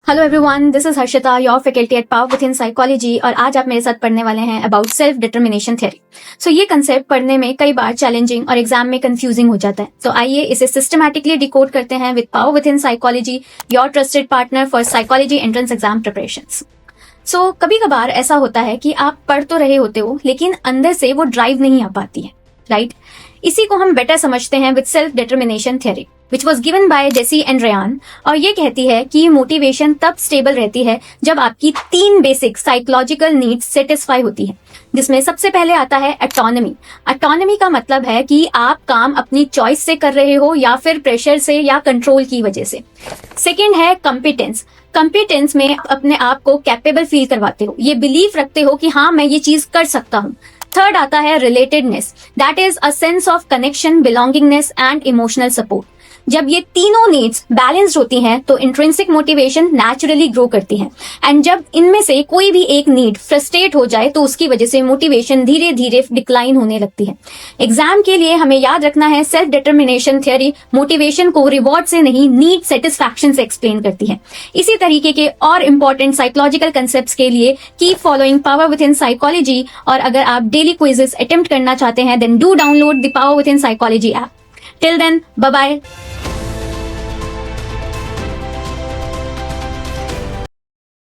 Hello everyone, this is Harshita, your faculty at power within psychology. और आज आप मेरे साथ पढ़ने वाले हैं अबाउट सेल्फ डिटर्मिनेशन थ्योरी। सो ये कंसेप्ट पढ़ने में कई बार चैलेंजिंग और एग्जाम में कंफ्यूजिंग हो जाता है। तो आइए इसे सिस्टमैटिकली डिकोड करते हैं with power within psychology, your trusted partner for psychology entrance exam preparations. So कभी कभार ऐसा होता है कि आप पढ़ तो रहे होते हो लेकिन अंदर से वो ड्राइव नहीं आ पाती है, राइट? इसी को हम बेटर समझते हैं with self determination theory which was given by Deci and Ryan. और ये कहती है कि मोटिवेशन तब स्टेबल रहती है जब आपकी 3 बेसिक साइकोलॉजिकल नीड्स सेटिस्फाई होती है, जिसमें सबसे पहले आता है ऑटोनॉमी। ऑटोनॉमी का मतलब है कि आप काम अपनी चॉइस से कर रहे हो या फिर प्रेशर से या कंट्रोल की वजह से। सेकेंड है कॉम्पिटेंस। कॉम्पिटेंस में आप अपने आप को कैपेबल फील करवाते हो, ये बिलीफ रखते हो कि हाँ मैं ये चीज कर सकता हूँ। थर्ड आता है relatedness, that is a sense of connection, belongingness and emotional support. जब ये तीनों नीड्स बैलेंस्ड होती हैं तो इंट्रिंसिक मोटिवेशन नेचुरली ग्रो करती है। एंड जब इनमें से कोई भी एक नीड फ्रस्ट्रेट हो जाए तो उसकी वजह से मोटिवेशन धीरे धीरे डिक्लाइन होने लगती है। एग्जाम के लिए हमें याद रखना है, सेल्फ डिटर्मिनेशन थ्योरी मोटिवेशन को रिवॉर्ड से नहीं, नीड सेटिस्फैक्शन से एक्सप्लेन करती है। इसी तरीके के और इंपॉर्टेंट साइकोलॉजिकल कंसेप्ट्स के लिए keep following power within psychology. और अगर आप डेली क्विजेस अटेम्प्ट करना चाहते हैं then do download the power within psychology app. Till then, bye bye.